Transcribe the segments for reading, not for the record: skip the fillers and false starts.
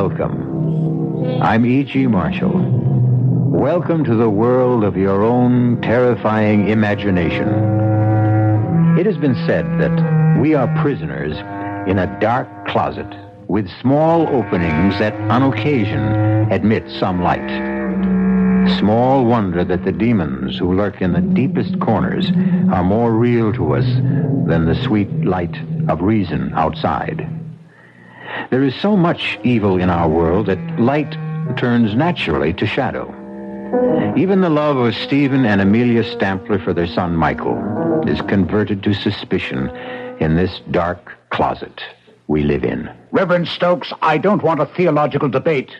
Welcome. I'm E.G. Marshall. Welcome to the world of your own terrifying imagination. It has been said that we are prisoners in a dark closet with small openings that on occasion admit some light. Small wonder that the demons who lurk in the deepest corners are more real to us than the sweet light of reason outside. There is so much evil in our world that light turns naturally to shadow. Even the love of Stephen and Amelia Stampler for their son Michael is converted to suspicion in this dark closet we live in. Reverend Stokes, I don't want a theological debate.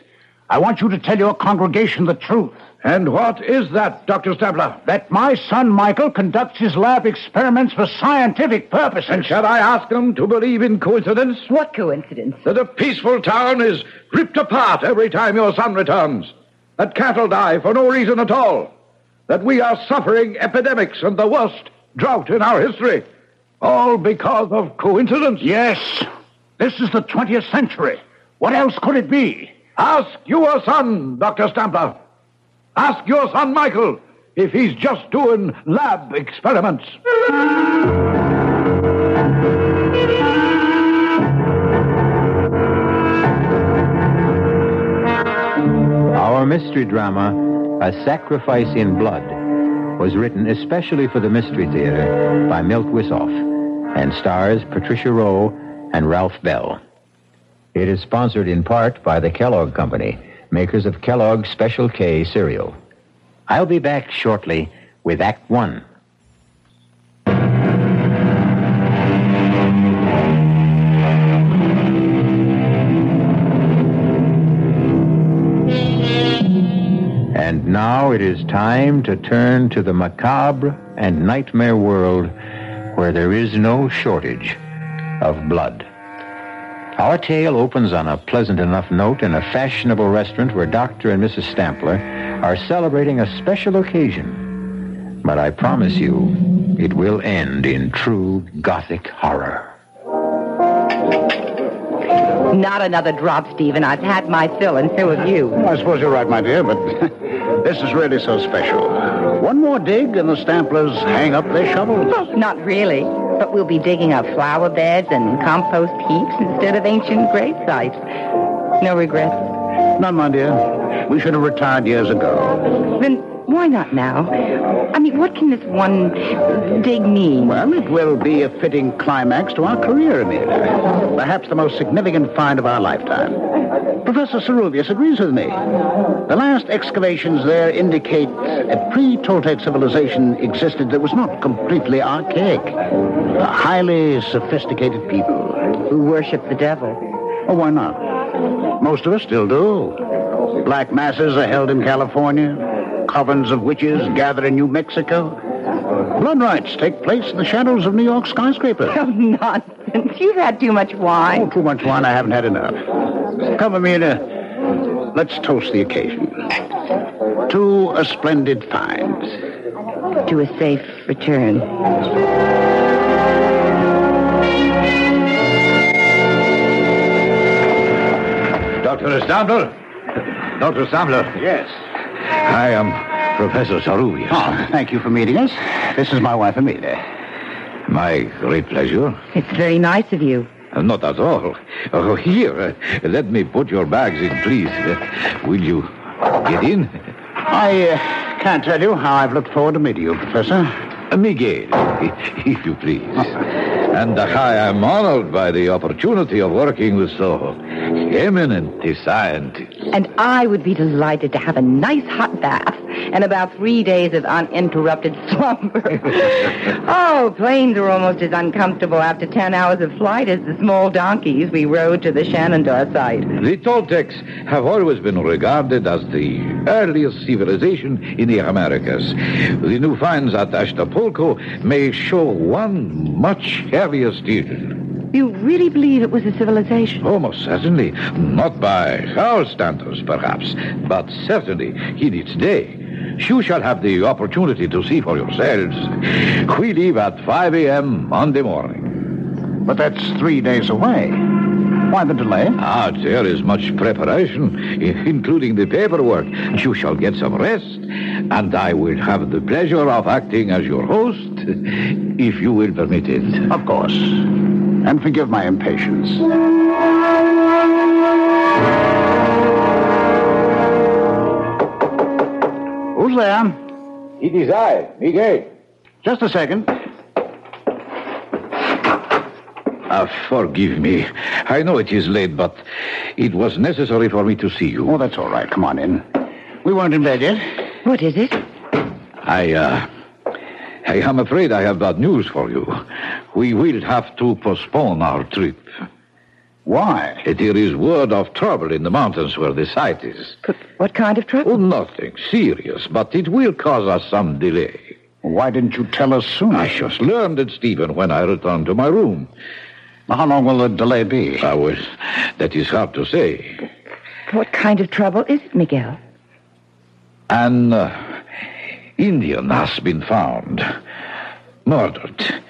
I want you to tell your congregation the truth. And what is that, Dr. Stampler? That my son Michael conducts his lab experiments for scientific purposes. And shall I ask them to believe in coincidence? What coincidence? That a peaceful town is ripped apart every time your son returns. That cattle die for no reason at all. That we are suffering epidemics and the worst drought in our history. All because of coincidence? Yes. This is the 20th century. What else could it be? Ask your son, Dr. Stampler. Ask your son, Michael, if he's just doing lab experiments. Our mystery drama, A Sacrifice in Blood, was written especially for the Mystery Theater by Milt Wisoff and stars Patricia Rowe and Ralph Bell. It is sponsored in part by the Kellogg Company, makers of Kellogg's Special K cereal. I'll be back shortly with Act One. And now it is time to turn to the macabre and nightmare world where there is no shortage of blood. Our tale opens on a pleasant enough note in a fashionable restaurant where Dr. and Mrs. Stampler are celebrating a special occasion. But I promise you, it will end in true Gothic horror. Not another drop, Stephen. I've had my fill, and so have you. I suppose you're right, my dear, but this is really so special. One more dig and the Stamplers hang up their shovels. Well, not really. But we'll be digging up flower beds and compost heaps instead of ancient grave sites. No regrets? None, my dear. We should have retired years ago. Then why not now? I mean, what can this one dig mean? Well, it will be a fitting climax to our career, Amelia. Perhaps the most significant find of our lifetime. Professor Seruvius agrees with me. The last excavations there indicate a pre-Toltec civilization existed that was not completely archaic. A highly sophisticated people. Who worship the devil. Oh, why not? Most of us still do. Black masses are held in California. Covens of witches gather in New Mexico. Blood rites take place in the shadows of New York skyscrapers. Oh, nonsense. You've had too much wine. Oh, too much wine. I haven't had enough. Come, Amelia. Let's toast the occasion. To a splendid find. To a safe return. Dr. Stampler? Dr. Stampler? Yes. I am Professor Seruvius. Oh, thank you for meeting us. This is my wife, Amelia. My great pleasure. It's very nice of you. Not at all. Oh, here, let me put your bags in, please. Will you get in? I can't tell you how I've looked forward to meeting you, Professor. Miguel, if you please. And I am honored by the opportunity of working with so eminent a scientist. And I would be delighted to have a nice hot bath and about 3 days of uninterrupted slumber. Oh, planes are almost as uncomfortable after 10 hours of flight as the small donkeys we rode to the Shenandoah site. The Toltecs have always been regarded as the earliest civilization in the Americas. The new finds at Acapulco may show one much heavier still. You really believe it was a civilization? Oh, most certainly. Not by our standards, perhaps, but certainly in its day. You shall have the opportunity to see for yourselves. We leave at 5 a.m. Monday morning. But that's 3 days away. Why the delay? There is much preparation, including the paperwork. You shall get some rest, and I will have the pleasure of acting as your host, if you will permit it. Of course. And forgive my impatience. Who's there? It is I, Miguel. Just a second. Forgive me. I know it is late, but it was necessary for me to see you. Oh, that's all right. Come on in. We weren't in bed yet. What is it? I am afraid I have bad news for you. We will have to postpone our trip. Why? There is word of trouble in the mountains where the site is. But what kind of trouble? Oh, nothing serious, but it will cause us some delay. Why didn't you tell us sooner? I just learned it, Stephen, when I returned to my room. How long will the delay be? That is hard to say. What kind of trouble is it, Miguel? An Indian has been found, murdered.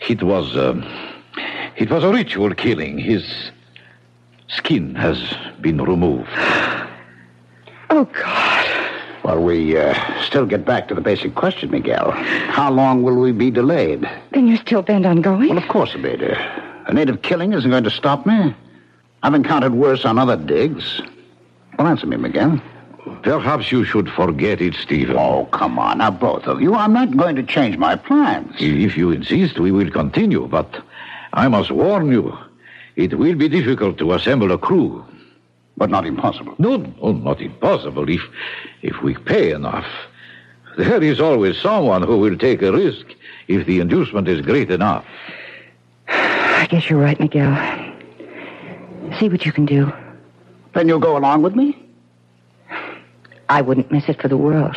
It was a ritual killing. His skin has been removed. Oh, God. Well, we still get back to the basic question, Miguel. How long will we be delayed? Then you're still bent on going? Well, of course, Amelia. A native killing isn't going to stop me. I've encountered worse on other digs. Well, answer me, Miguel. Perhaps you should forget it, Stephen. Oh, come on. Now, both of you, I'm not going to change my plans. If you insist, we will continue, but I must warn you, it will be difficult to assemble a crew. But not impossible. No, not impossible if we pay enough. There is always someone who will take a risk if the inducement is great enough. I guess you're right, Miguel. See what you can do. Then you'll go along with me? I wouldn't miss it for the world.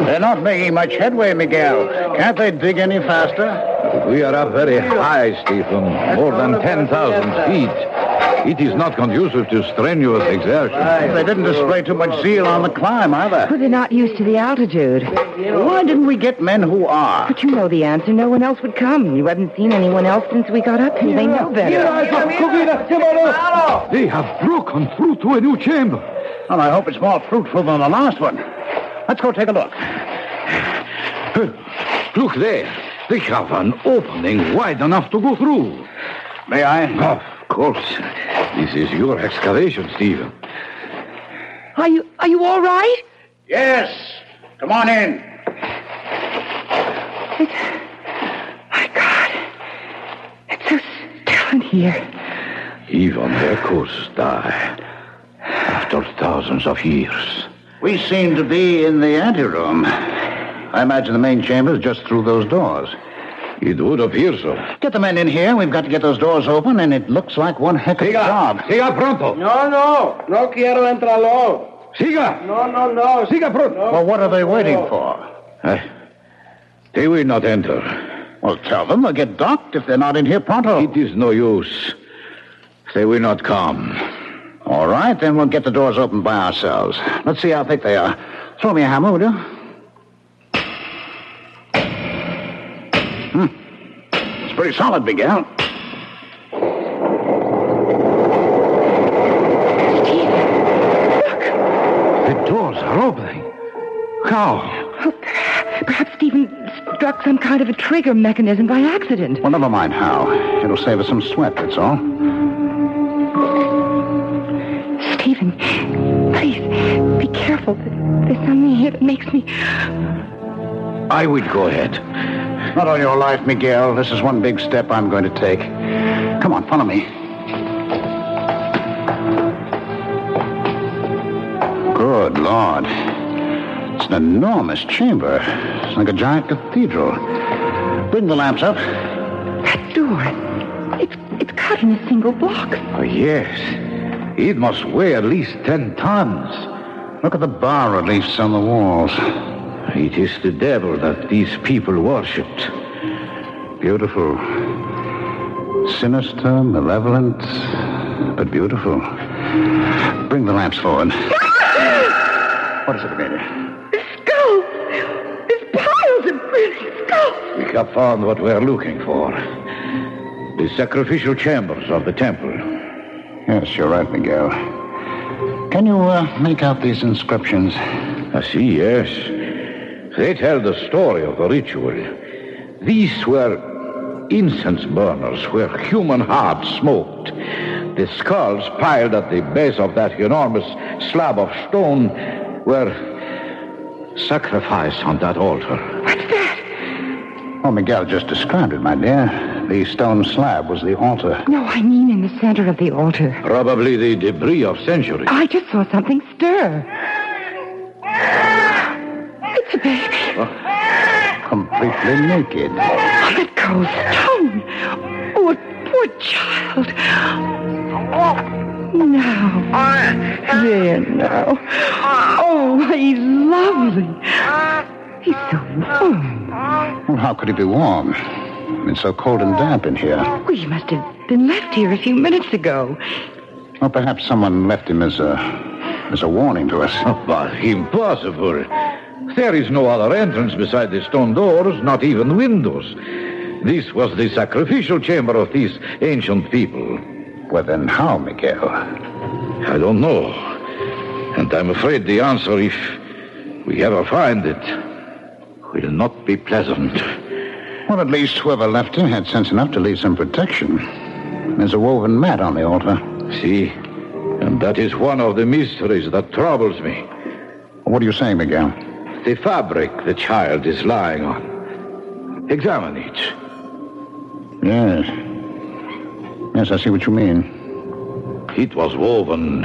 They're not making much headway, Miguel. Can't they dig any faster? We are up very high, Stephen. More than 10,000 feet. It is not conducive to strenuous exertion. They didn't display too much zeal on the climb, either. But they're not used to the altitude. Why didn't we get men who are? But you know the answer. No one else would come. You haven't seen anyone else since we got up here. They know better. They have broken through to a new chamber. Well, I hope it's more fruitful than the last one. Let's go take a look. Look there. They have an opening wide enough to go through. May I? Of course. This is your excavation, Stephen. Are you all right? Yes. Come on in. My God. It's so still in here. Even echoes die after thousands of years. We seem to be in the anteroom. I imagine the main chamber is just through those doors. It would appear so. Get the men in here. We've got to get those doors open, and it looks like one heck of a job. Siga pronto. No quiero entrarlo. Siga. No. Siga pronto. Well, what are they waiting for? They will not enter. Well, tell them they'll get docked if they're not in here pronto. It is no use. They will not come. All right, then we'll get the doors open by ourselves. Let's see how thick they are. Throw me a hammer, will you? It's pretty solid, Miguel. The doors are opening. How? Oh, perhaps Stephen struck some kind of a trigger mechanism by accident. Well, never mind how. It'll save us some sweat, that's all. Stephen, please, be careful. There's something here that makes me... I will go ahead. Not all your life, Miguel. This is one big step I'm going to take. Come on, follow me. Good Lord. It's an enormous chamber. It's like a giant cathedral. Bring the lamps up. That door, it's cut in a single block. Oh, yes. It must weigh at least 10 tons. Look at the bas-reliefs on the walls. It is the devil that these people worshipped. Beautiful. Sinister, malevolent, but beautiful. Bring the lamps forward. What is it, Amelia? Skulls! There's piles of burning skulls! We have found what we're looking for. The sacrificial chambers of the temple. Yes, you're right, Miguel. Can you make out these inscriptions? I see, yes. They tell the story of the ritual. These were incense burners where human hearts smoked. The skulls piled at the base of that enormous slab of stone were sacrificed on that altar. What's that? Oh, Miguel just described it, my dear. The stone slab was the altar. No, I mean in the center of the altar. Probably the debris of centuries. I just saw something stir. It's a baby. Completely naked. On that cold stone. Oh, a poor child. Now. There now. Oh, he's lovely. He's so warm. Well, how could he be warm? It's so cold and damp in here. Well, he must have been left here a few minutes ago. Or perhaps someone left him as a warning to us. Oh, but impossible. There is no other entrance beside the stone doors, not even windows. This was the sacrificial chamber of these ancient people. Well, then how, Miguel? I don't know. And I'm afraid the answer, if we ever find it, will not be pleasant. Well, at least whoever left him had sense enough to leave some protection. There's a woven mat on the altar. See? And that is one of the mysteries that troubles me. What are you saying, Miguel? The fabric the child is lying on. Examine it. Yes. Yes, I see what you mean. It was woven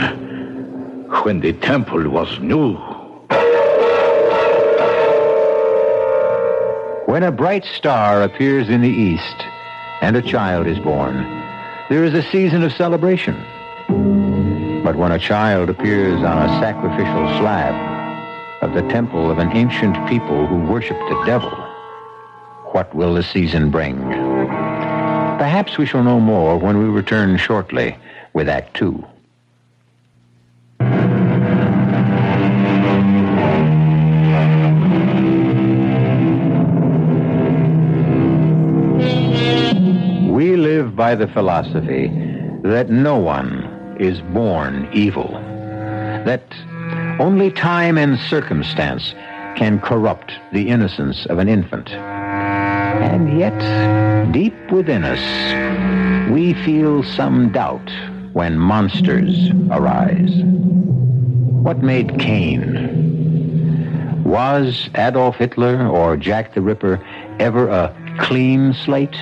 when the temple was new. When a bright star appears in the east and a child is born, there is a season of celebration. But when a child appears on a sacrificial slab of the temple of an ancient people who worship the devil, what will the season bring? Perhaps we shall know more when we return shortly with Act Two. We live by the philosophy that no one is born evil, that only time and circumstance can corrupt the innocence of an infant. And yet, deep within us, we feel some doubt when monsters arise. What made Cain? Was Adolf Hitler or Jack the Ripper ever a clean slate?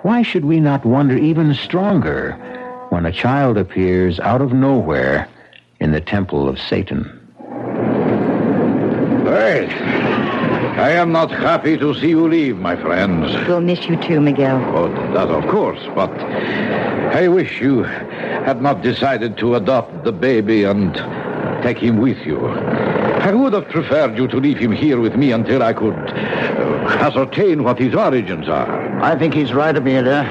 Why should we not wonder even stronger when a child appears out of nowhere in the temple of Satan? Well, I am not happy to see you leave, my friends. We'll miss you too, Miguel. Oh, that of course, but I wish you had not decided to adopt the baby and take him with you. I would have preferred you to leave him here with me until I could ascertain what his origins are. I think he's right, Amelia.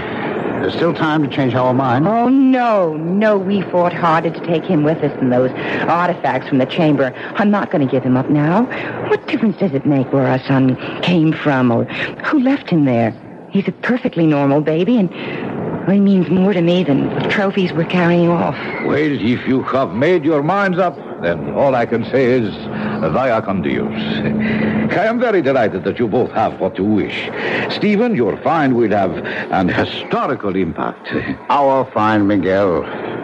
There's still time to change our mind. Oh, no, we fought harder to take him with us than those artifacts from the chamber. I'm not going to give him up now. What difference does it make where our son came from or who left him there? He's a perfectly normal baby, and he means more to me than the trophies we're carrying off. Well, if you have made your minds up, then all I can say is via con Dios. I am very delighted that you both have what you wish. Stephen, your find will have an historical impact. Our find, Miguel,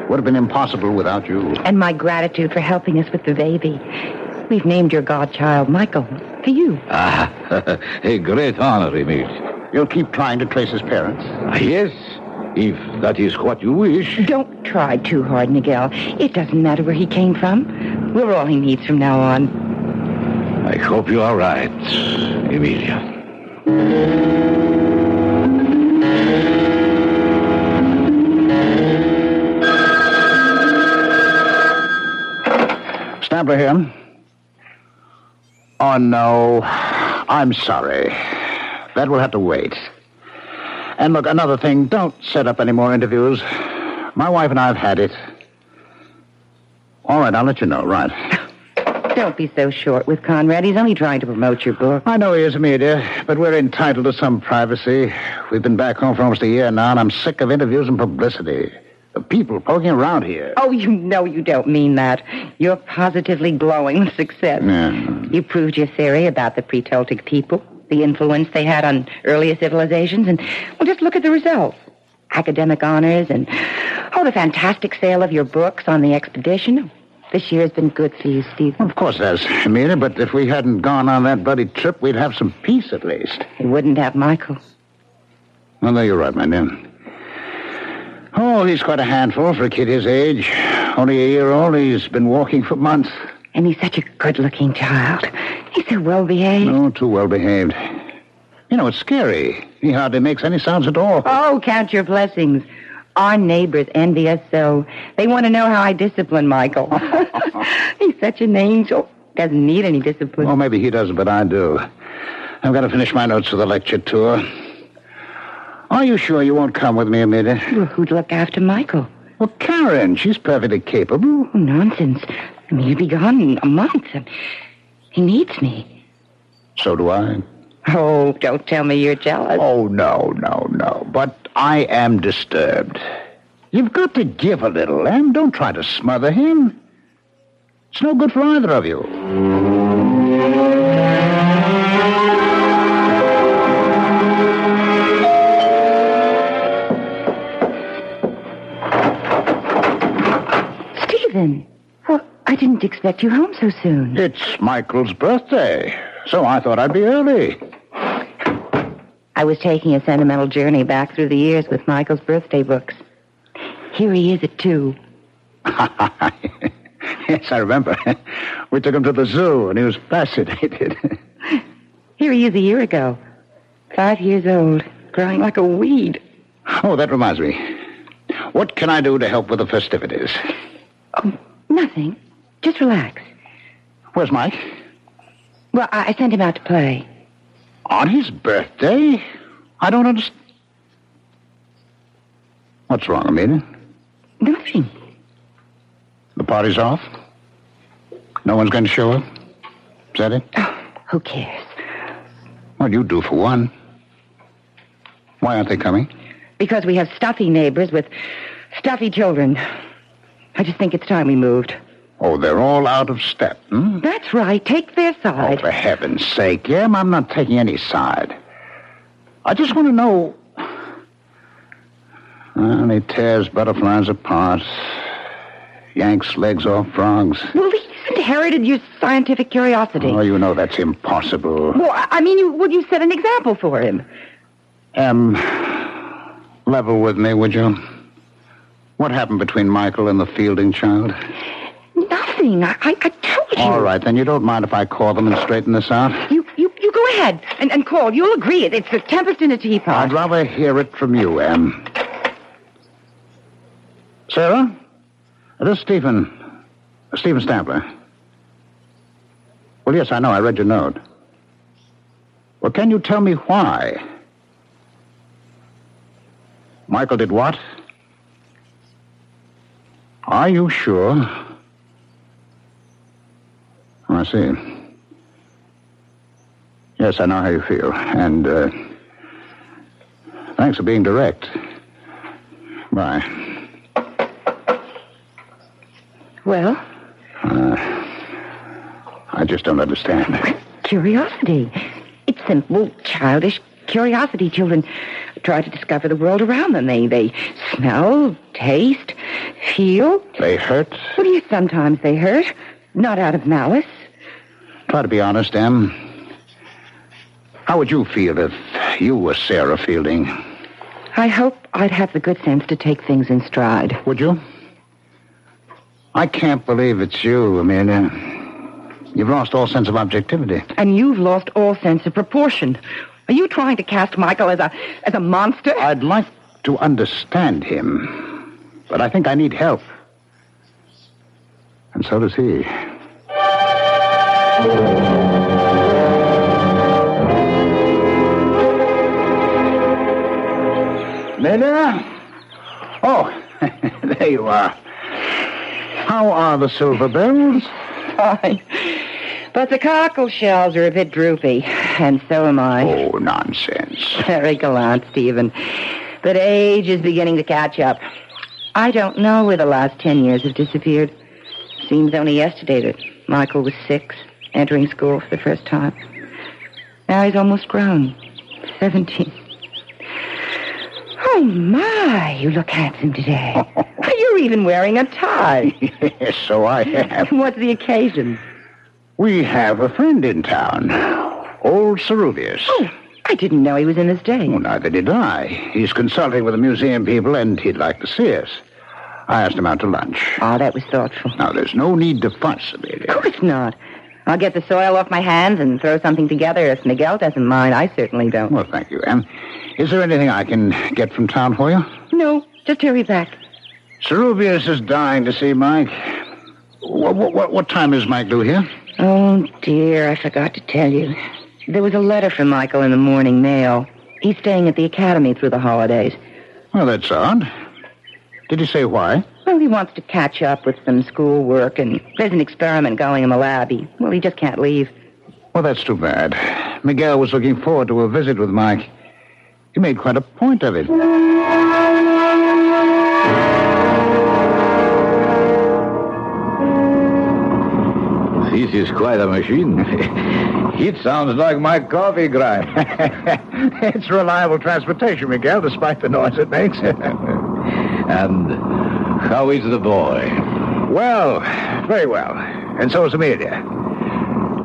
would have been impossible without you. And my gratitude for helping us with the baby. We've named your godchild Michael for you. A great honor, Emil. You'll keep trying to trace his parents? Yes, if that is what you wish. Don't try too hard, Miguel. It doesn't matter where he came from. We're all he needs from now on. I hope you are right, Emilia. Stampler here. Oh, no. I'm sorry. That will have to wait. And look, another thing, don't set up any more interviews. My wife and I have had it. All right, I'll let you know, right. Don't be so short with Conrad. He's only trying to promote your book. I know he is, Amelia, but we're entitled to some privacy. We've been back home for almost a year now, and I'm sick of interviews and publicity. The people poking around here. Oh, you know you don't mean that. You're positively glowing with success. Yeah. You proved your theory about the pre-Toltec people, the influence they had on earlier civilizations, and, well, just look at the results. Academic honors and, the fantastic sale of your books on the expedition. This year has been good for you, Stephen. Of course it has, Amelia, but if we hadn't gone on that bloody trip, we'd have some peace at least. You wouldn't have Michael. Well, no, you're right, my dear. Oh, he's quite a handful for a kid his age. Only a year old. He's been walking for months. And he's such a good-looking child. He's so well-behaved. No, too well-behaved. You know, it's scary. He hardly makes any sounds at all. Oh, count your blessings. Our neighbors envy us so. They want to know how I discipline Michael. He's such an angel. Doesn't need any discipline. Well, maybe he doesn't, but I do. I've got to finish my notes for the lecture tour. Are you sure you won't come with me, Amelia? Well, who'd look after Michael? Well, Karen, she's perfectly capable. Oh, nonsense. I mean, he'll be gone a month. He needs me. So do I. Oh, don't tell me you're jealous. Oh, no. But I am disturbed. You've got to give a little, Em. Don't try to smother him. It's no good for either of you. Stephen, well, I didn't expect you home so soon. It's Michael's birthday, so I thought I'd be early. I was taking a sentimental journey back through the years with Michael's birthday books. Here he is at 2. Yes, I remember. We took him to the zoo, and he was fascinated. Here he is a year ago. 5 years old, growing like a weed. Oh, that reminds me. What can I do to help with the festivities? Oh, nothing. Just relax. Where's Mike? Well, I sent him out to play. On his birthday? I don't understand. What's wrong, Amelia? Nothing. The party's off? No one's going to show up? Is that it? Oh, who cares? Well, you do for one. Why aren't they coming? Because we have stuffy neighbors with stuffy children. I just think it's time we moved. Oh, they're all out of step, hmm? That's right. Take their Oh, side. for heaven's sake, Em, I'm not taking any side. I just want to know... Well, he tears butterflies apart, yanks legs off frogs. Well, he's inherited your scientific curiosity. Oh, you know that's impossible. Well, I mean, you set an example for him. Level with me, would you? What happened between Michael and the Fielding child? Nothing. I told you. All right, then you don't mind if I call them and straighten this out? You go ahead and call. You'll agree. It's a tempest in a teapot. I'd rather hear it from you, Em. Sarah? This is Stephen Stampler. Well, yes, I know. I read your note. Well, can you tell me why? Michael did what? Are you sure? Oh, I see. Yes, I know how you feel. And, thanks for being direct. Bye. Well? I just don't understand. Curiosity. It's simple, childish curiosity. Children try to discover the world around them. They smell, taste, feel. They hurt? Well, yes, sometimes they hurt. Not out of malice. Try to be honest, Em. How would you feel if you were Sarah Fielding? I hope I'd have the good sense to take things in stride. Would you? I can't believe it's you, Amelia. You've lost all sense of objectivity. And you've lost all sense of proportion. Are you trying to cast Michael as a monster? I'd like to understand him, but I think I need help. And so does he. Amelia? Oh, there you are. How are the silver bells? Fine. But the cockle shells are a bit droopy, and so am I. Oh, nonsense. Very gallant, Stephen. But age is beginning to catch up. I don't know where the last 10 years have disappeared. Seems only yesterday that Michael was 6, entering school for the first time. Now he's almost grown. 17. Oh, my, you look handsome today. You're even wearing a tie. Yes, so I am. What's the occasion? We have a friend in town. Old Saruvius. Oh, I didn't know he was in the States. Oh, neither did I. He's consulting with the museum people, and he'd like to see us. I asked him out to lunch. Oh, that was thoughtful. Now, there's no need to fuss, Amelia. Of course not. I'll get the soil off my hands and throw something together if Miguel doesn't mind. I certainly don't. Well, thank you. Is there anything I can get from town for you? No, just hurry back. Saruvius is dying to see Mike. What time is Mike due here? Oh, dear, I forgot to tell you. There was a letter from Michael in the morning mail. He's staying at the academy through the holidays. Well, that's odd. Did he say why? Well, he wants to catch up with some schoolwork, and there's an experiment going in the lab. He just can't leave. Well, that's too bad. Miguel was looking forward to a visit with Mike. He made quite a point of it. This is quite a machine. It sounds like my coffee grind. It's reliable transportation, Miguel, despite the noise it makes. And how is the boy? Well, very well. And so is Amelia.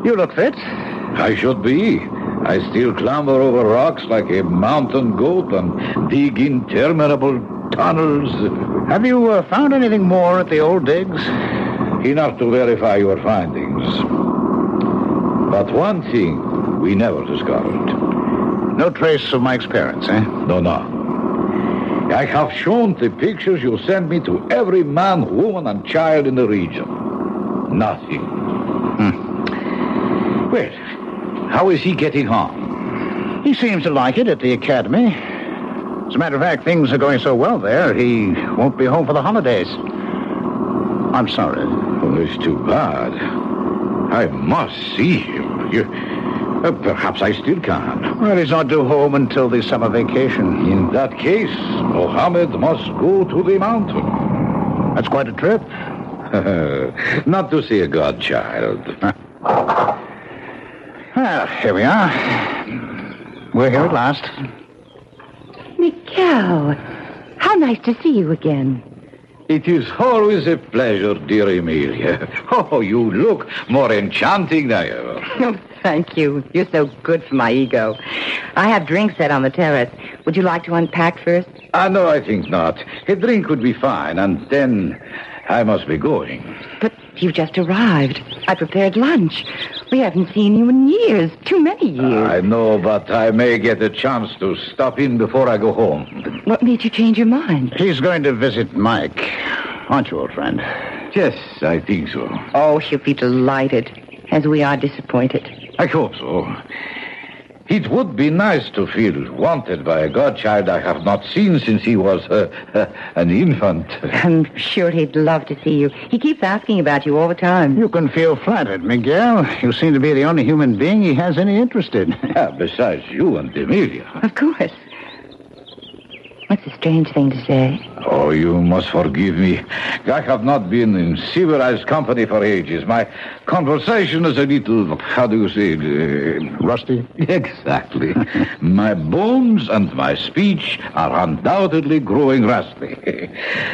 You look fit. I should be. I still clamber over rocks like a mountain goat and dig interminable tunnels. Have you found anything more at the old digs? Enough to verify your findings. But one thing we never discovered. No trace of Mike's parents, eh? No. I have shown the pictures you sent me to every man, woman, and child in the region. Nothing. Well, how is he getting on? He seems to like it at the academy. As a matter of fact, things are going so well there, he won't be home for the holidays. I'm sorry. Oh, it's too bad. I must see him. Perhaps I still can. Well, he's not due home until the summer vacation. In that case, Mohammed must go to the mountain. That's quite a trip. Not to see a godchild. Well, here we are. We're here at last. Miguel, how nice to see you again. It is always a pleasure, dear Amelia. Oh, you look more enchanting than ever. Oh, thank you. You're so good for my ego. I have drinks set on the terrace. Would you like to unpack first? No, I think not. A drink would be fine, and then I must be going. But you just arrived. I prepared lunch. We haven't seen you in years. Too many years. I know, but I may get a chance to stop in before I go home. What made you change your mind? He's going to visit Mike. Aren't you, old friend? Yes, I think so. Oh, he'll be delighted, as we are disappointed. I hope so. It would be nice to feel wanted by a godchild I have not seen since he was an infant. I'm sure he'd love to see you. He keeps asking about you all the time. You can feel flattered, Miguel. You seem to be the only human being he has any interest in. Besides you and Amelia. Of course. What's a strange thing to say? Oh, you must forgive me. I have not been in civilized company for ages. My conversation is a little, how do you say it? Rusty? Exactly. My bones and my speech are undoubtedly growing rusty.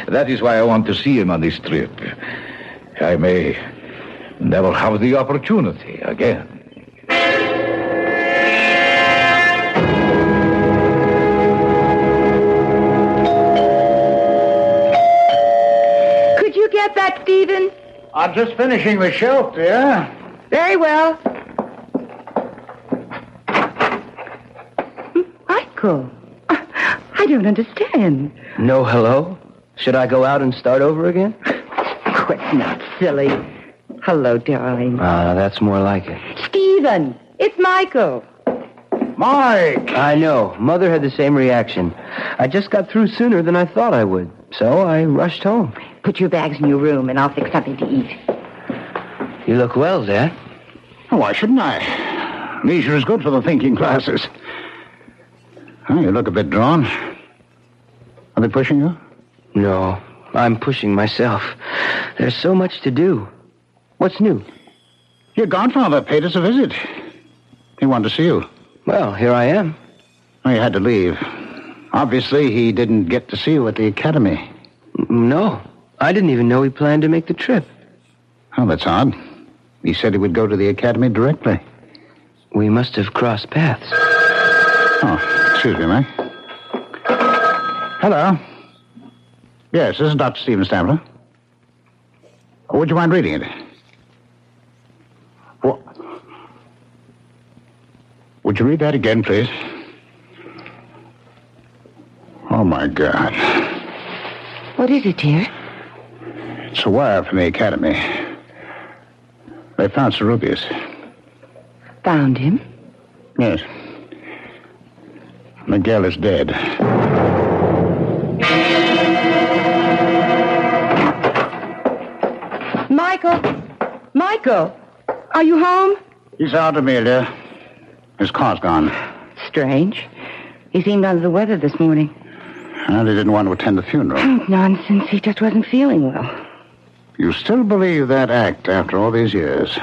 That is why I want to see him on this trip. I may never have the opportunity again. Get that, Stephen? I'm just finishing the shelf, dear. Very well. Michael, I don't understand. No hello? Should I go out and start over again? Quit, not silly. Hello, darling. That's more like it. Stephen, it's Michael. Mike! I know. Mother had the same reaction. I just got through sooner than I thought I would, so I rushed home. Put your bags in your room, and I'll fix something to eat. You look well, Dad. Oh, why shouldn't I? Leisure is good for the thinking classes. Oh, you look a bit drawn. Are they pushing you? No, I'm pushing myself. There's so much to do. What's new? Your godfather paid us a visit. He wanted to see you. Well, here I am. Oh, you had to leave. Obviously, he didn't get to see you at the academy. No, I didn't even know he planned to make the trip. Oh, that's odd. He said he would go to the academy directly. We must have crossed paths. Oh, excuse me, Mike. Hello. Yes, this is Dr. Stephen Stampler. Would you mind reading it? What? Would you read that again, please? Oh, my God. What is it, dear? It's a wire from the academy. They found Sarubius. Found him? Yes. Miguel is dead. Michael, are you home? He's out, Amelia. His car's gone. Strange. He seemed under the weather this morning. And he didn't want to attend the funeral. Oh, nonsense. He just wasn't feeling well. You still believe that act after all these years?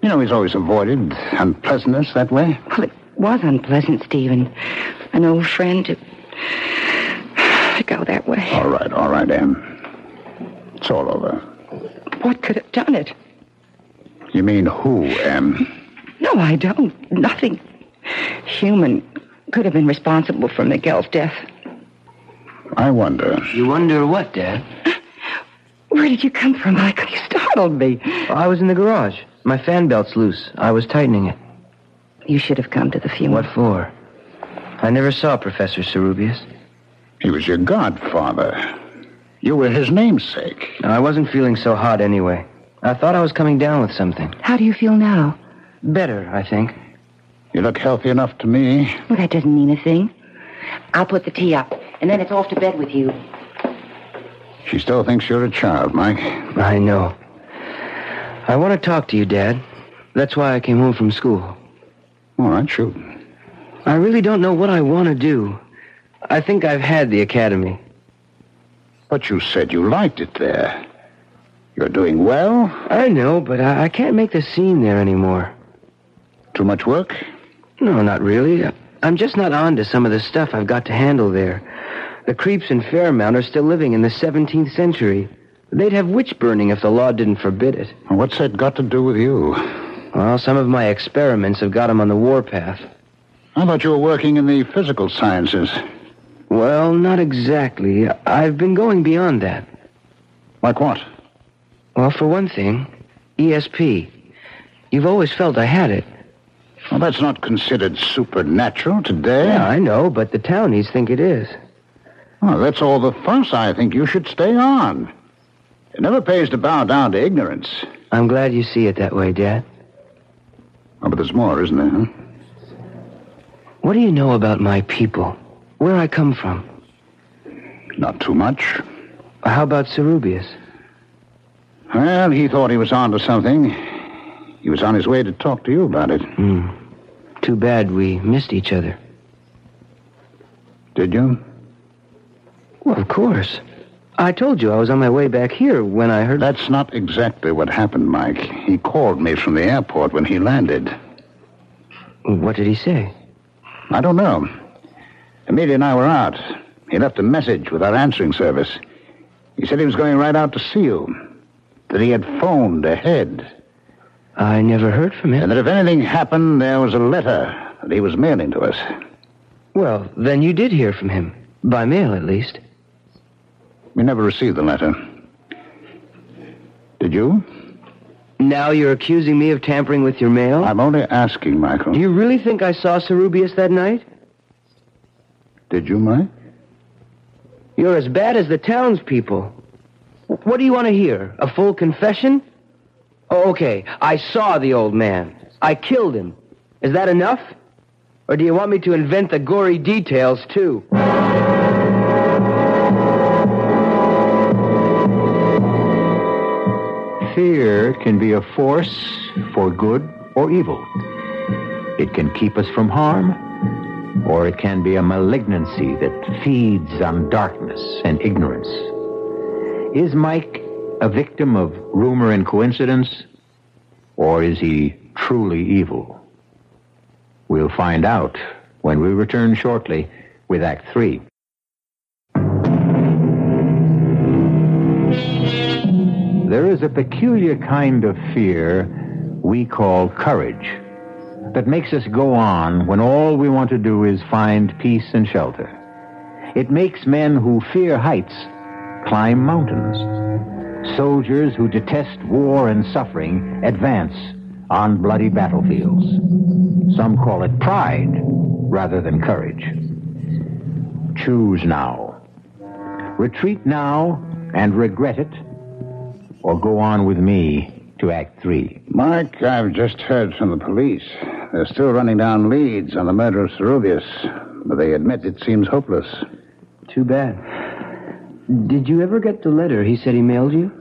You know, he's always avoided unpleasantness that way. Well, it was unpleasant, Stephen. An old friend to go that way. All right, Em. It's all over. What could have done it? You mean who, Em? No, I don't. Nothing human could have been responsible for Miguel's death. I wonder. You wonder what, Dad? Where did you come from, Michael? You startled me. I was in the garage. My fan belt's loose. I was tightening it. You should have come to the funeral. What for? I never saw Professor Sarubius. He was your godfather. You were his namesake. I wasn't feeling so hot anyway. I thought I was coming down with something. How do you feel now? Better, I think. You look healthy enough to me. Well, that doesn't mean a thing. I'll put the tea up, and then it's off to bed with you. She still thinks you're a child, Mike. I know. I want to talk to you, Dad. That's why I came home from school. All right, shoot. I really don't know what I want to do. I think I've had the academy. But you said you liked it there. You're doing well. I know, but I can't make the scene there anymore. Too much work? No, not really. I'm just not on to some of the stuff I've got to handle there. The creeps in Fairmount are still living in the 17th century. They'd have witch burning if the law didn't forbid it. What's that got to do with you? Well, some of my experiments have got them on the warpath. I thought you were working in the physical sciences. Well, not exactly. I've been going beyond that. Like what? Well, for one thing, ESP. You've always felt I had it. Well, that's not considered supernatural today. Yeah, I know, but the townies think it is. Well, that's all the fuss I think you should stay on. It never pays to bow down to ignorance. I'm glad you see it that way, Dad. Oh, but there's more, isn't there, huh? What do you know about my people? Where I come from? Not too much. How about Sarubius? Well, he thought he was on to something. He was on his way to talk to you about it. Too bad we missed each other. Did you? Well, of course. I told you I was on my way back here when I heard... That's not exactly what happened, Mike. He called me from the airport when he landed. What did he say? I don't know. Amelia and I were out. He left a message with our answering service. He said he was going right out to see you. That he had phoned ahead. I never heard from him. And that if anything happened, there was a letter that he was mailing to us. Well, then you did hear from him. By mail, at least. We never received the letter. Did you? Now you're accusing me of tampering with your mail? I'm only asking, Michael. Do you really think I saw Sarubius that night? Did you, Mike? You're as bad as the townspeople. What do you want to hear? A full confession? Oh, okay. I saw the old man. I killed him. Is that enough? Or do you want me to invent the gory details, too? Fear can be a force for good or evil. It can keep us from harm, or it can be a malignancy that feeds on darkness and ignorance. Is Mike a victim of rumor and coincidence, or is he truly evil? We'll find out when we return shortly with Act 3. There is a peculiar kind of fear we call courage that makes us go on when all we want to do is find peace and shelter. It makes men who fear heights climb mountains. Soldiers who detest war and suffering advance on bloody battlefields. Some call it pride rather than courage. Choose now. Retreat now and regret it, or go on with me to Act 3. Mike, I've just heard from the police. They're still running down leads on the murder of Serubius, but they admit it seems hopeless. Too bad. Did you ever get the letter he said he mailed you?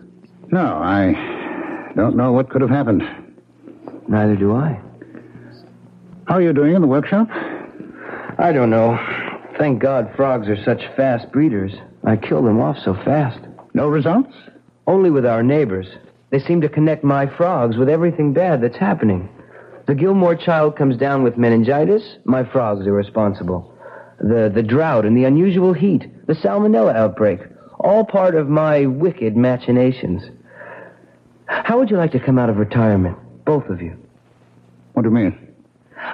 No, I don't know what could have happened. Neither do I. How are you doing in the workshop? I don't know. Thank God frogs are such fast breeders. I killed them off so fast. No results? Only with our neighbors. They seem to connect my frogs with everything bad that's happening. The Gilmore child comes down with meningitis, my frogs are responsible. The drought and the unusual heat, the salmonella outbreak, all part of my wicked machinations. How would you like to come out of retirement, both of you? What do you mean?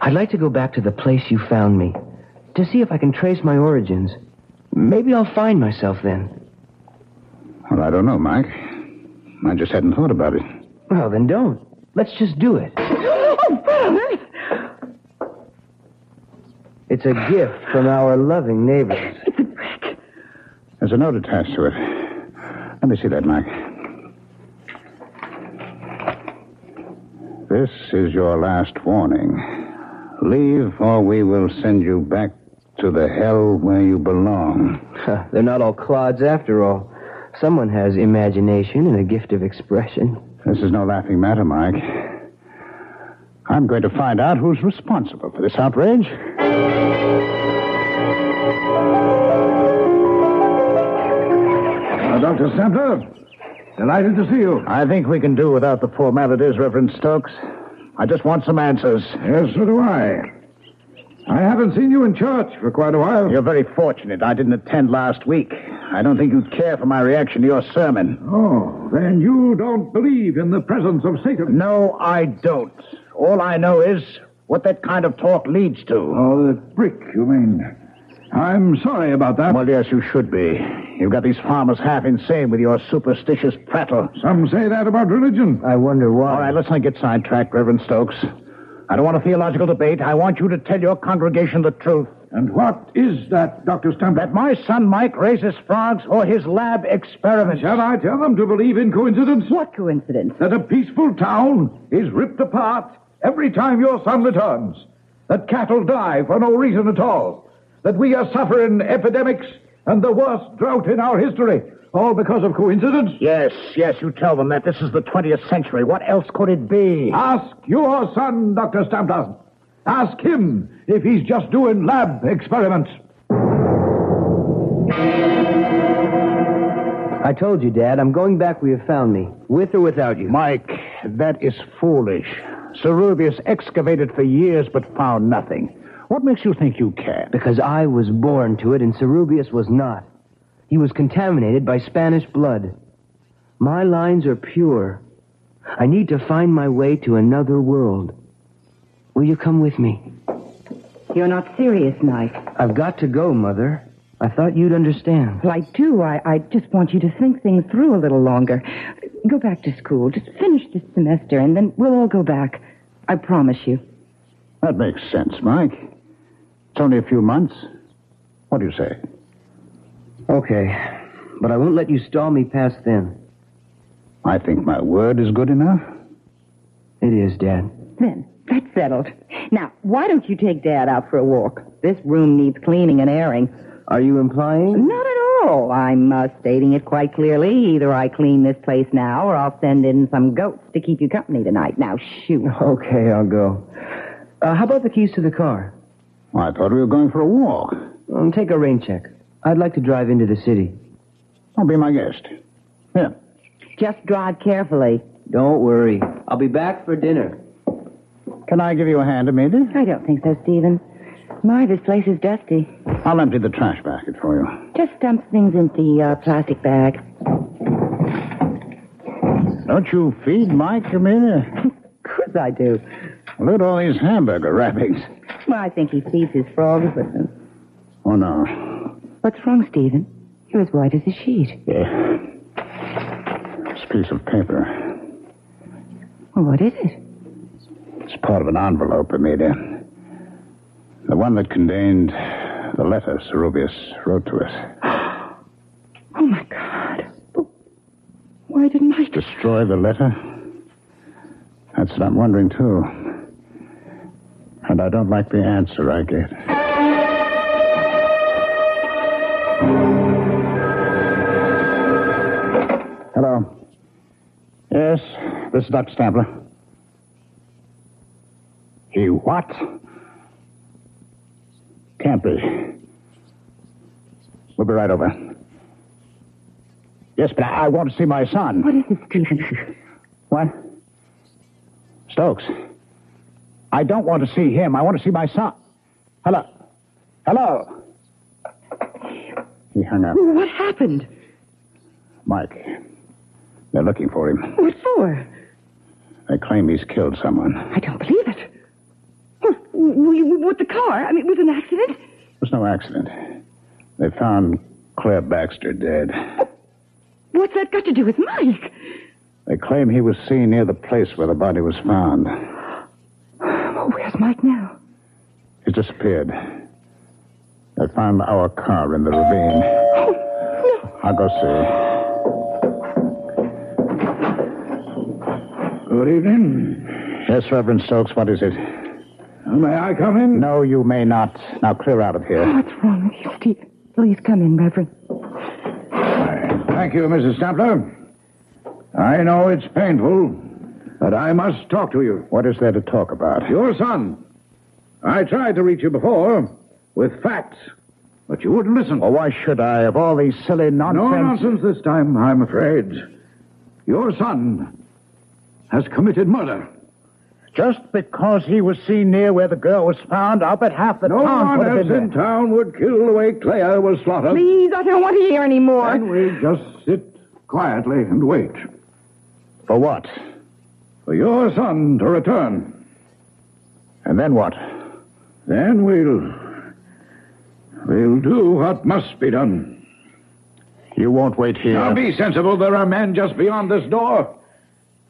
I'd like to go back to the place you found me, to see if I can trace my origins. Maybe I'll find myself then. Well, I don't know, Mike. I just hadn't thought about it. Well, then don't. Let's just do it. It's a gift from our loving neighbors. There's a note attached to it. Let me see that, Mike. This is your last warning. Leave, or we will send you back to the hell where you belong. They're not all clods after all. Someone has imagination and a gift of expression. This is no laughing matter, Mike. I'm going to find out who's responsible for this outrage. Dr. Stampler, delighted to see you. I think we can do without the formalities, Reverend Stokes. I just want some answers. Yes, so do I. I haven't seen you in church for quite a while. You're very fortunate. I didn't attend last week. I don't think you'd care for my reaction to your sermon. Oh, then you don't believe in the presence of Satan? No, I don't. All I know is what that kind of talk leads to. Oh, the brick, you mean. I'm sorry about that. Well, yes, you should be. You've got these farmers half insane with your superstitious prattle. Some say that about religion. I wonder why. All right, let's not get sidetracked, Reverend Stokes. I don't want a theological debate. I want you to tell your congregation the truth. And what is that, Dr. Stampler? That my son Mike raises frogs for his lab experiments. Shall I tell them to believe in coincidence? What coincidence? That a peaceful town is ripped apart every time your son returns. That cattle die for no reason at all. That we are suffering epidemics and the worst drought in our history. All because of coincidence? Yes, you tell them that this is the 20th century. What else could it be? Ask your son, Dr. Stampler. Ask him if he's just doing lab experiments. I told you, Dad, I'm going back where you found me, with or without you. Mike, that is foolish. Serubius excavated for years but found nothing. What makes you think you can? Because I was born to it and Serubius was not. He was contaminated by Spanish blood. My lines are pure. I need to find my way to another world. Will you come with me? You're not serious, Mike. I've got to go, Mother. I thought you'd understand. Well, I do. I just want you to think things through a little longer. Go back to school. Just finish this semester, and then we'll all go back. I promise you. That makes sense, Mike. It's only a few months. What do you say? Okay, but I won't let you stall me past then. I think my word is good enough. It is, Dad. Then, that's settled. Now, why don't you take Dad out for a walk? This room needs cleaning and airing. Are you implying? Not at Oh, I'm stating it quite clearly. Either I clean this place now or I'll send in some goats to keep you company tonight. Now, shoot. Okay, I'll go. How about the keys to the car? Well, I thought we were going for a walk. Take a rain check. I'd like to drive into the city. Don't be my guest. Here. Just drive carefully. Don't worry. I'll be back for dinner. Can I give you a hand, Amelia? I don't think so, Stephen. My, this place is dusty. I'll empty the trash basket for you. Just dump things into the plastic bag. Don't you feed Mike, Amelia? Of course I do. Look at all these hamburger wrappings. Well, I think he feeds his frogs with them. Oh, no. What's wrong, Stephen? You're as white as a sheet. Yeah. This piece of paper. Well, what is it? It's part of an envelope, Amelia. The one that contained the letter Serubius wrote to us. Oh, my God. Why didn't I... Destroy the letter? That's what I'm wondering, too. And I don't like the answer I get. Hello. Yes, this is Dr. Stampler. He what? Can't be. We'll be right over. Yes, but I want to see my son. What is it, Stephen? What? Stokes. I don't want to see him. I want to see my son. Hello. Hello. He hung up. What happened? Mike. They're looking for him. What for? They claim he's killed someone. I don't believe it. With the car? I mean, with an accident? It was no accident. They found Claire Baxter dead. What's that got to do with Mike? They claim he was seen near the place where the body was found. Oh, where's Mike now? He disappeared. They found our car in the ravine. Oh, no. I'll go see. Good evening. Yes, Reverend Stokes, what is it? May I come in? No, you may not. Now clear out of here. What's wrong with you, Steve? Please come in, Reverend. Thank you, Mrs. Stampler. I know it's painful, but I must talk to you. What is there to talk about? Your son. I tried to reach you before with facts, but you wouldn't listen. Well, why should I, of all these silly nonsense? No nonsense this time, I'm afraid. Your son has committed murder. Just because he was seen near where the girl was found, I'll bet half the No town one would have else been in there. town would kill the way Claire was slaughtered. Please, I don't want to hear any more. And we just sit quietly and wait For what? for your son to return. And then what? Then we'll do what must be done. You won't wait here. Now be sensible. There are men just beyond this door.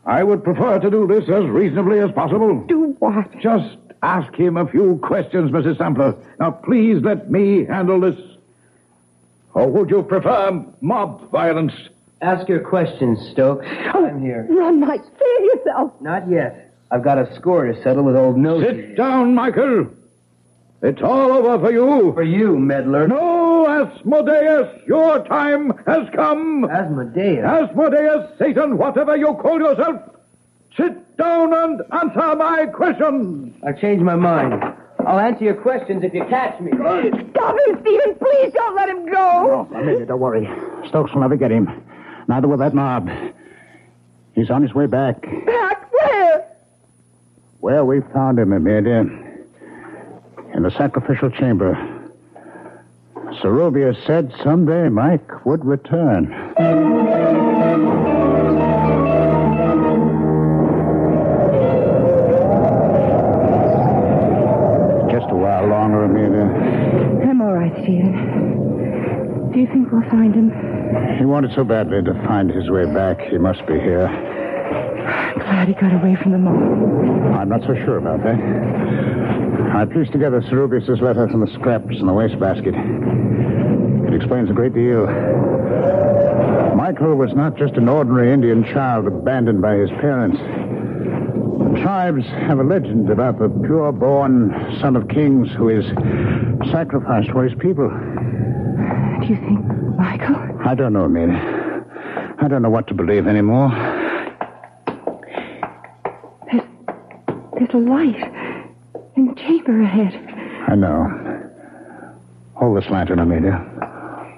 I would prefer to do this as reasonably as possible. Do what? Just ask him a few questions, Mrs. Sampler. Now, please let me handle this. Or would you prefer mob violence? Ask your questions, Stokes. I'm here. Run, Mike. Save yourself. Not yet. I've got a score to settle with old Nosy. Sit down, Michael. It's all over for you. For you, meddler. No, Asmodeus, your time has come. Asmodeus. Asmodeus, Satan, whatever you call yourself. Sit down and answer my questions. I changed my mind. I'll answer your questions if you catch me. Stop him, Stephen. Please don't let him go. No, Amelia, don't worry. Stokes will never get him. Neither will that mob. He's on his way back. Back where? Where we found him, Amelia. In the sacrificial chamber. Serubius said someday Mike would return. Just a while longer, Amelia. I'm all right, Stephen. Do you think we'll find him? He wanted so badly to find his way back. He must be here. Glad he got away from the mob. I'm not so sure about that. I pieced together Serubius' letter from the scraps in the wastebasket. It explains a great deal. Michael was not just an ordinary Indian child abandoned by his parents. Tribes have a legend about the pure-born son of kings who is sacrificed for his people. Do do you think, Michael? I don't know, Amelia. I don't know what to believe anymore. There's a light in the chamber ahead. I know. Hold this lantern, Amelia.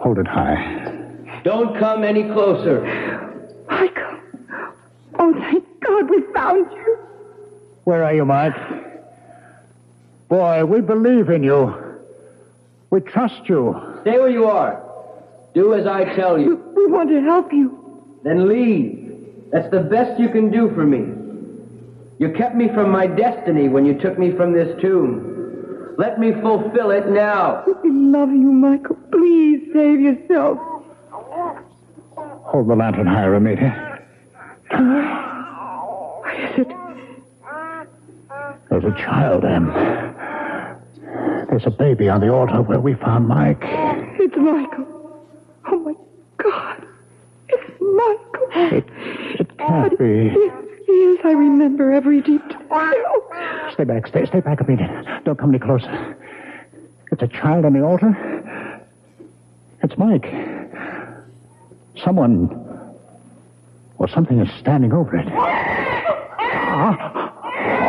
Hold it high. Don't come any closer. Michael. Oh, thank God we found you. Where are you, Mike? Boy, we believe in you. We trust you. Stay where you are. Do as I tell you. We want to help you. Then leave. That's the best you can do for me. You kept me from my destiny when you took me from this tomb. Let me fulfill it now. We love you, Michael. Please save yourself. Hold the lantern higher, Amelia. What is it? There's a child, Em. There's a baby on the altar where we found Mike. It's Michael. Oh, my God. It's Michael. It can't be. Yes, I remember every detail. Stay back, stay back, Amelia. Don't come any closer. It's a child on the altar. It's Mike. Someone or something is standing over it.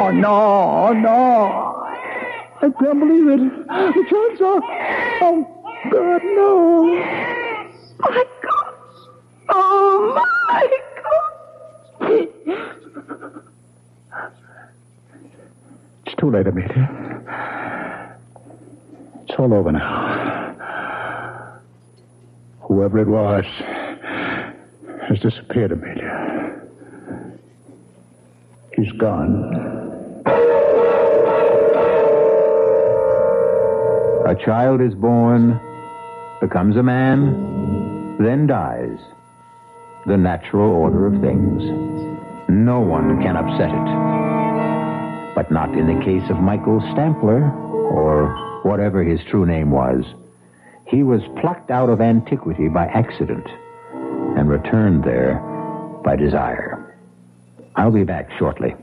Oh, no. I can't believe it. The child's off. Oh, God, no. Michael. Oh, Michael. It's too late, Amelia. It's all over now. Whoever it was has disappeared, Amelia. He's gone. A child is born, becomes a man, then dies. The natural order of things. No one can upset it. But not in the case of Michael Stampler, or whatever his true name was. He was plucked out of antiquity by accident and returned there by desire. I'll be back shortly.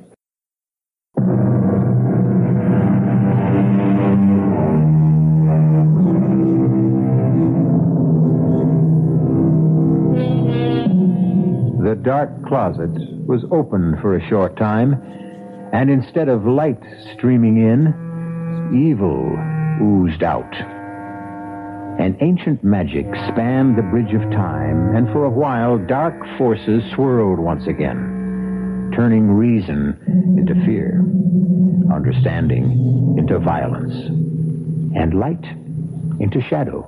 The dark closet was open for a short time, and instead of light streaming in, evil oozed out. An ancient magic spanned the bridge of time, and for a while dark forces swirled once again, turning reason into fear, understanding into violence, and light into shadow.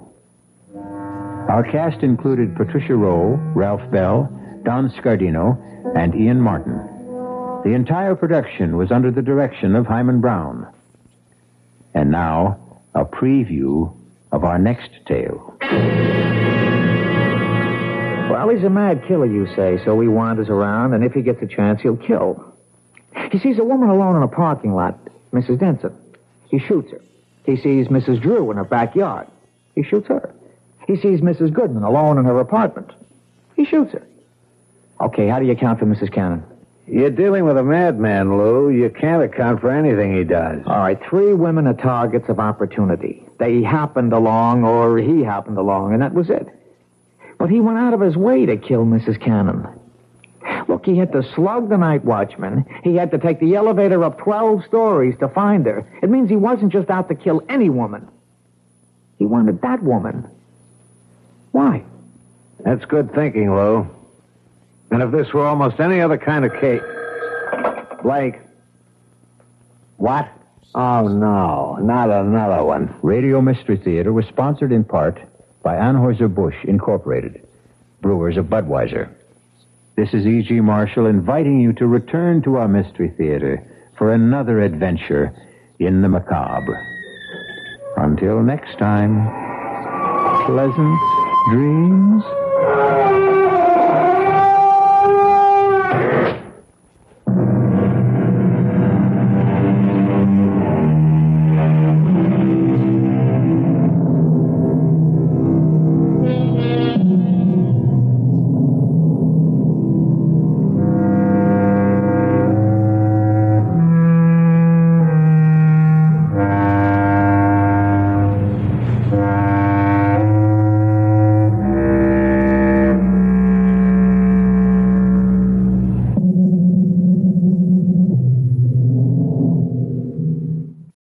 Our cast included Patricia Rowe, Ralph Bell, Don Scardino, and Ian Martin. The entire production was under the direction of Hyman Brown. And now, a preview of our next tale. Well, he's a mad killer, you say, so he wanders around, and if he gets a chance, he'll kill. He sees a woman alone in a parking lot, Mrs. Denson. He shoots her. He sees Mrs. Drew in her backyard. He shoots her. He sees Mrs. Goodman alone in her apartment. He shoots her. Okay, how do you account for Mrs. Cannon? You're dealing with a madman, Lou. You can't account for anything he does. All right, 3 women are targets of opportunity. They happened along, or he happened along, and that was it. But he went out of his way to kill Mrs. Cannon. Look, he had to slug the night watchman. He had to take the elevator up 12 stories to find her. It means he wasn't just out to kill any woman. He wanted that woman. Why? That's good thinking, Lou. And if this were almost any other kind of case... Blake. What? Oh, no. Not another one. Radio Mystery Theater was sponsored in part by Anheuser-Busch Incorporated, brewers of Budweiser. This is E.G. Marshall inviting you to return to our Mystery Theater for another adventure in the macabre. Until next time, pleasant dreams.